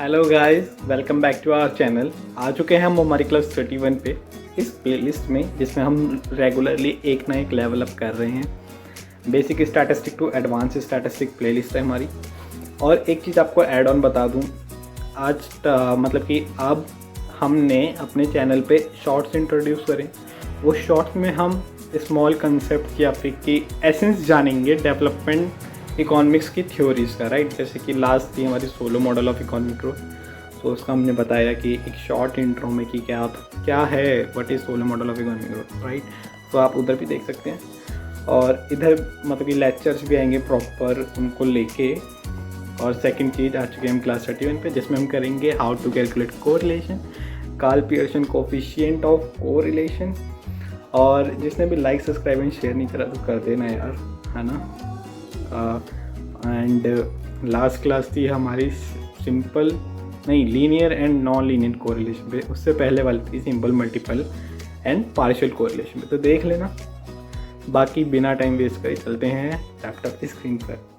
Hello guys, welcome back to our channel. आ चुके हैं हम हमारी क्लास 31 पे इस प्लेलिस्ट में, जिसमें हम रेगुलरली एक ना एक लेवल अप कर रहे हैं। Basic statistic to advance statistic playlist है हमारी। और एक चीज़ आपको ऐड ऑन बता दूं, आज मतलब कि अब हमने अपने चैनल पे शॉर्ट्स इंट्रोड्यूस करें। वो शॉर्ट्स में हम स्मॉल कंसेप्ट या फिर की एसेंस जानेंगे डेवलपमेंट इकोनॉमिक्स की थ्योरीज का, राइट। जैसे कि लास्ट थी हमारी Solow model of economic growth, तो उसका हमने बताया कि एक शॉर्ट इंट्रो में कि क्या है what is Solow model of economic growth, right. तो आप उधर भी देख सकते हैं। और इधर मतलब कि लेक्चर्स भी आएंगे प्रॉपर उनको लेके। और सेकंड चीज़ आ चुके हैं हम क्लास 31 पे, जिसमें हम करेंगे how to calculate correlation, Karl Pearson coefficient of correlation. और जिसने भी लाइक सब्सक्राइब एंड शेयर नहीं करा तो कर देना यार, है ना। एंड लास्ट क्लास थी हमारी सिंपल नहीं linear and non linear correlation पे। उससे पहले वाली थी simple multiple and partial correlation पे, तो देख लेना। बाकी बिना टाइम वेस्ट करे चलते हैं लैपटॉप की स्क्रीन पर।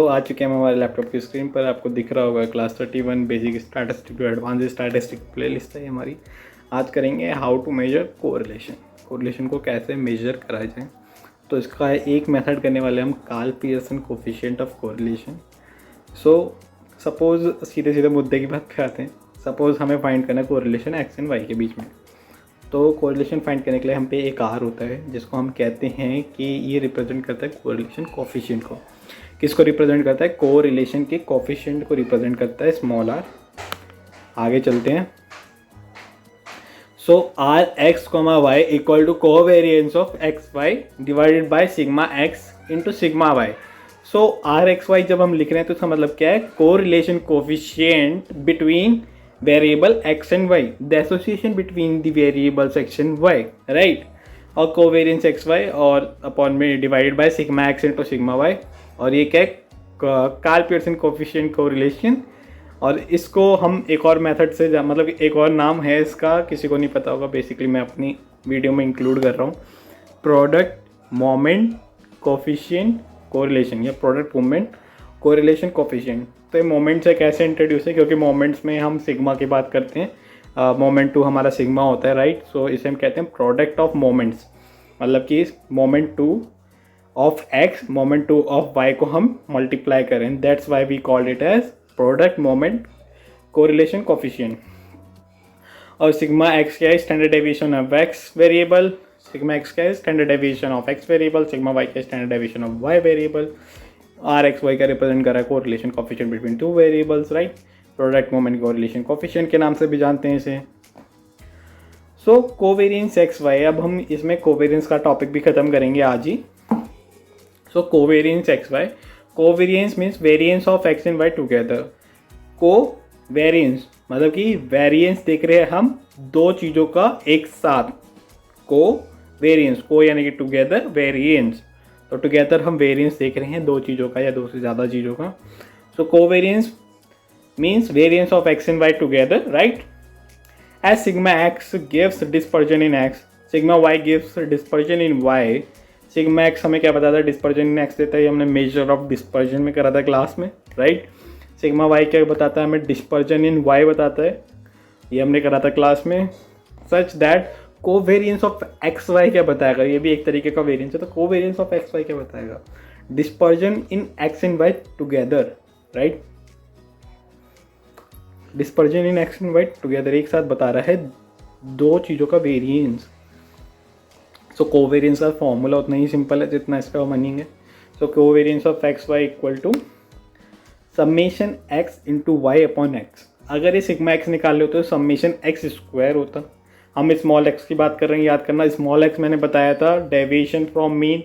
आ चुके हैं हमारे लैपटॉप की स्क्रीन पर। आपको दिख रहा होगा class 31 basic statistic to advance statistic playlist है हमारी। आज करेंगे हाउ टू मेजर कोरिलेशन को कैसे मेजर करा जाए। तो इसका एक मेथड करने वाले हम Karl Pearson coefficient of correlation. Suppose सीधे मुद्दे की बात पे आते हैं। सपोज हमें फाइंड करना है कोरिलेशन एक्स एंड वाई के बीच में। तो कोरिलेशन फाइंड करने के लिए हम पे एक आर होता है, जिसको हम कहते हैं कि ये रिप्रेजेंट करता है कोरिलेशन कोफिशिएंट को। किसको रिप्रेजेंट करता है? कोरिलेशन के कोफिशिएंट को रिप्रेजेंट करता है स्मॉल आर। आगे चलते हैं। So R X comma Y equal to covariance of X Y divided by sigma X into sigma Y. So R X Y जब हम लिख रहे हैं तो इसका मतलब क्या है? Correlation coefficient between variable X and Y, the association between the variables X and Y, right. और कोवेरिएंस एक्स वाई और अपॉन में divided by sigma X into sigma Y. और ये क्या है? Karl Pearson coefficient correlation. और इसको हम एक और मेथड से मतलब एक और नाम है इसका, किसी को नहीं पता होगा, बेसिकली मैं अपनी वीडियो में इंक्लूड कर रहा हूँ। प्रोडक्ट मोमेंट कोफिशिएंट कोरिलेशन या प्रोडक्ट मोमेंट कोरिलेशन कोफिशिएंट। तो ये मोमेंट से कैसे इंट्रोड्यूस है, क्योंकि मोमेंट्स में हम सिग्मा की बात करते हैं। मोमेंट टू हमारा सिग्मा होता है, राइट। सो इसे हम कहते हैं प्रोडक्ट ऑफ मोमेंट्स, मतलब कि moment two of X moment two of Y को हम मल्टीप्लाई करें। That's why we called it as product moment correlation coefficient. और सिग्मा एक्स क्या है? Standard deviation of X variable. Sigma X क्या है? Standard deviation of X variable. Sigma Y क्या है? Standard deviation of Y variable. R X Y का represent कर रहा है correlation coefficient between two variables, right. Product moment correlation coefficient के नाम से भी जानते हैं इसे। सो कोवेरिएंस एक्स वाई, अब हम इसमें कोवेरिएंस का टॉपिक भी खत्म करेंगे आज ही। So covariance xy, covariance means variance of x and y together। covariance मतलब कि वेरिएंस देख रहे हैं हम दो चीज़ों का एक साथ। covariance को यानी कि टुगेदर, वेरिएंस तो टुगेदर हम वेरिएंस देख रहे हैं दो चीज़ों का या दो से ज़्यादा चीज़ों का। सो covariance means variance of x and y together, right? As sigma x gives dispersion in x, sigma y gives dispersion in y। Sigma x हमें क्या बताता है? डिस्पर्जन इन एक्स देता है, ये हमने मेजर ऑफ डिस्पर्जन में करा था क्लास में, राइट। सिग्मा वाई क्या बताता है? हमें डिस्पर्जन इन वाई बताता है, ये हमने करा था क्लास में। Such that covariance of X Y क्या बताएगा? ये भी एक तरीके का वेरिएंस है। तो कोवेरिएंस ऑफ एक्स वाई क्या बताएगा? Dispersion in X and Y together, right. Dispersion in X and Y together एक साथ बता रहा है दो चीज़ों का वेरिएंस। सो कोवेरिएंस का फॉर्मूला उतना ही सिंपल है जितना इसका मीनिंग है। So covariance of X Y equal to summation X into Y upon X. अगर ये सिग्मा एक्स निकाल ले तो समेशन एक्स स्क्वायर होता। हम स्मॉल एक्स की बात कर रहे हैं, याद करना। स्मॉल एक्स मैंने बताया था deviation from mean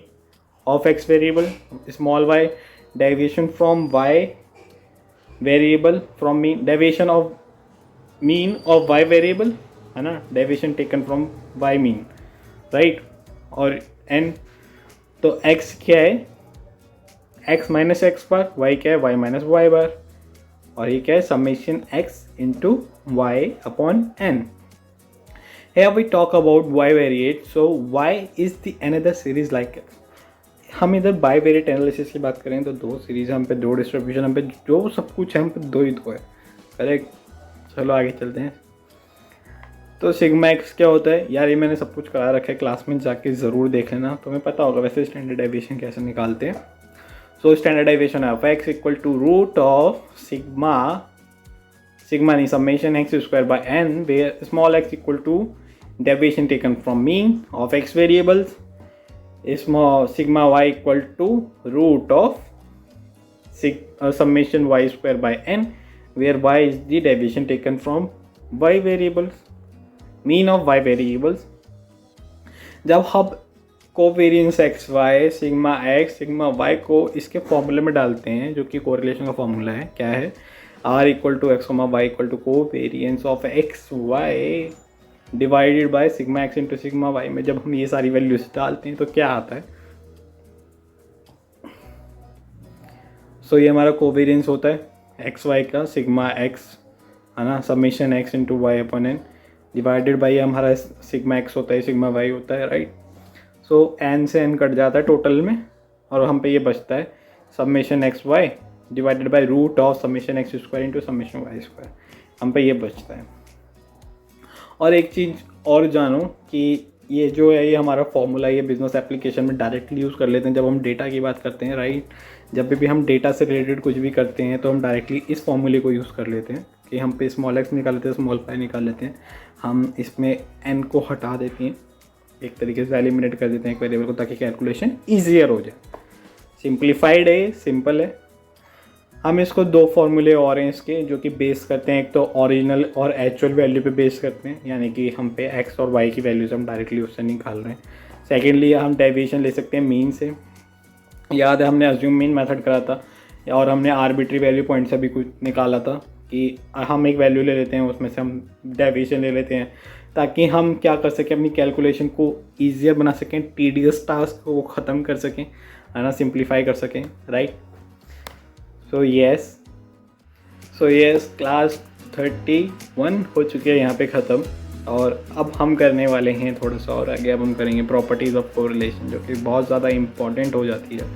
of X variable. Small Y deviation from Y variable from mean, deviation of mean of Y variable, है ना। Deviation taken from Y mean, right. और एन तो x क्या है? x minus X bar. y क्या है? y minus Y bar. और ये क्या है, summation x into Y upon n. Here we talk about bivariate. So y is the another series like it. हम इधर बाईवेरिएट एनालिसिस की बात करें तो दो सीरीज हम पे, दो डिस्ट्रीब्यूशन हम पे, जो सब कुछ है हम पे दो ही दो है, करेक्ट. चलो आगे चलते हैं. तो सिग्मा एक्स क्या होता है यार, ये मैंने सब कुछ करा रखा है, क्लास में जाके ज़रूर देख लेना, तुम्हें पता होगा वैसे स्टैंडर्ड डेविएशन कैसे निकालते हैं. So standard deviation of X equal to root of sigma नहीं, summation X square by N, where small X equal to deviation taken from mean of x variables, small sigma y equal to root of summation y square by n, where y is the deviation taken from y variables, mean of y variables. जब हम covariance X Y sigma X sigma Y को इसके फॉर्मूले में डालते हैं, जो कि कोरिलेशन का फॉर्मूला है, क्या है, r equal to X Y equal to covariance of X Y divided by sigma X into sigma Y में जब हम ये सारी वैल्यूज डालते हैं तो क्या आता है. सो ये हमारा कोवेरियंस होता है एक्स वाई का, सिग्मा एक्स है ना, summation X into Y upon N divided by हमारा सिग्मा एक्स होता है, सिग्मा वाई होता है, राइट. सो एन से एन कट जाता है टोटल में, और हम पे ये बचता है summation X Y divided by root of summation X square into summation Y square, हम पे ये बचता है. और एक चीज़ और जानो कि ये जो है ये हमारा फॉर्मूला ये बिजनेस एप्लीकेशन में डायरेक्टली यूज़ कर लेते हैं जब हम डेटा की बात करते हैं, राइट. जब भी हम डेटा से रिलेटेड कुछ भी करते हैं तो हम डायरेक्टली इस फॉर्मूले को यूज़ कर लेते हैं कि हम पे स्मॉल एक्स निकाल लेते हैं, स्मॉल पाई निकाल लेते हैं, हम इसमें एन को हटा देते हैं, एक तरीके से एलिमिनेट कर देते हैं एक वेरिएबल को, ताकि कैलकुलेशन ईजियर हो जाए. सिंप्लीफाइड है, सिंपल है. हम इसको दो फॉर्मूले और हैं इसके जो कि बेस करते हैं, एक तो ओरिजिनल और एक्चुअल वैल्यू पे बेस करते हैं, यानी कि हम पे एक्स और वाई की वैल्यूज हम डायरेक्टली उससे निकाल रहे हैं. सेकेंडली हम डेविएशन ले सकते हैं मीन से. याद है हमने अज्यूम मीन मेथड करा था और हमने आर्बिट्री वैल्यू पॉइंट से भी कुछ निकाला था कि हम एक वैल्यू ले लेते हैं, उसमें से हम डेविएशन ले लेते हैं, ताकि हम क्या कर सकें, अपनी कैलकुलेशन को ईजियर बना सकें, टीडियस टास्क को ख़त्म कर सकें, है ना, सिंप्लीफाई कर सकें, राइट. सो यस क्लास 31 हो चुकी है यहाँ पे ख़त्म, और अब हम करने वाले हैं थोड़ा सा और आगे. अब हम करेंगे प्रॉपर्टीज़ ऑफ कोरिलेशन, जो कि बहुत ज़्यादा इंपॉर्टेंट हो जाती है.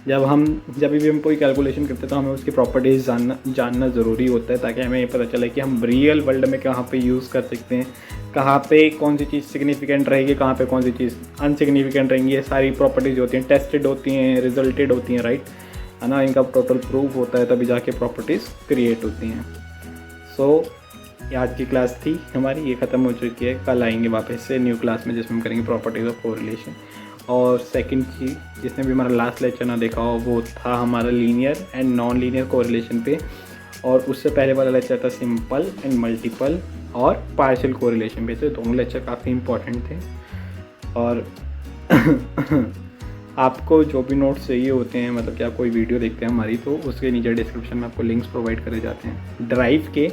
जब भी हम कोई कैलकुलेशन करते हैं तो हमें उसकी प्रॉपर्टीज़ जानना ज़रूरी होता है, ताकि हमें ये पता चले कि हम रियल वर्ल्ड में कहाँ पे यूज़ कर सकते हैं, कहाँ पे कौन सी चीज़ सिग्निफिकेंट रहेगी, कहाँ पे कौन सी चीज़ अनसिग्निफिकेंट रहेंगी. ये सारी प्रॉपर्टीज़ होती हैं, टेस्टेड होती हैं, रिजल्टेड होती हैं, राइट, है ना. इनका टोटल प्रूफ होता है तभी जाके प्रॉपर्टीज़ क्रिएट होती हैं. सो आज की क्लास थी हमारी, ये ख़त्म हो चुकी है. कल आएंगे वापस से न्यू क्लास में जिसमें हम करेंगे प्रॉपर्टीज़ ऑफ कोरिलेशन. और सेकंड चीज़, जिसने भी हमारा लास्ट लेक्चर ना देखा हो, वो था हमारा linear and non linear correlation पे, और उससे पहले वाला लेक्चर था सिंपल एंड मल्टीपल और पार्शियल कोरिलेशन पे. तो दोनों लेक्चर काफ़ी इंपॉर्टेंट थे. और आपको जो भी नोट्स चाहिए होते हैं, मतलब कि आप कोई वीडियो देखते हैं हमारी, तो उसके नीचे डिस्क्रिप्शन में आपको लिंक्स प्रोवाइड करे जाते हैं ड्राइव के,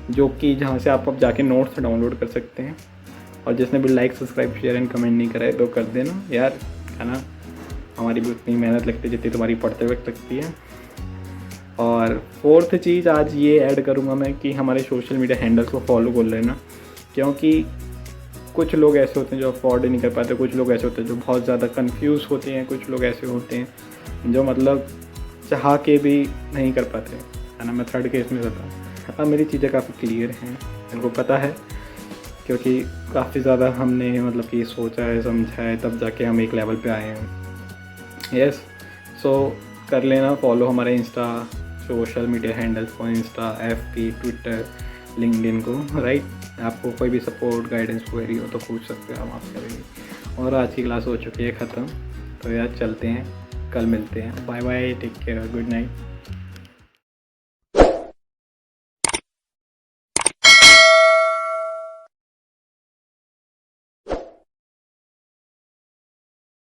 जो कि जहाँ से आप अब जाके नोट्स डाउनलोड कर सकते हैं. और जिसने भी like subscribe share and comment नहीं करा है तो कर देना यार, है ना. हमारी भी उतनी मेहनत लगती है जितनी तुम्हारी पढ़ते वक्त लगती है. और फोर्थ चीज़ आज ये ऐड करूँगा मैं कि हमारे सोशल मीडिया हैंडल्स को फॉलो कर लेना, क्योंकि कुछ लोग ऐसे होते हैं जो अफोर्ड नहीं कर पाते, कुछ लोग ऐसे होते हैं जो बहुत ज़्यादा कंफ्यूज होते हैं, कुछ लोग ऐसे होते हैं जो मतलब चाह के भी नहीं कर पाते, है ना. मैं थर्ड केस में रहता हूँ. अब मेरी चीज़ें काफ़ी क्लियर हैं, इनको पता है, क्योंकि काफ़ी ज़्यादा हमने मतलब कि सोचा है, समझा है, तब जाके हम एक लेवल पे आए हैं. यस, सो कर लेना फॉलो हमारे इंस्टा सोशल मीडिया हैंडल्स को, इंस्टा, FB, ट्विटर, लिंक्डइन को, राइट. आपको कोई भी सपोर्ट गाइडेंस क्वेरी हो तो पूछ सकते हो, हम आपसे करेंगे. और आज की क्लास हो चुकी है ख़त्म, तो यार चलते हैं, कल मिलते हैं. Bye bye, take care, good night.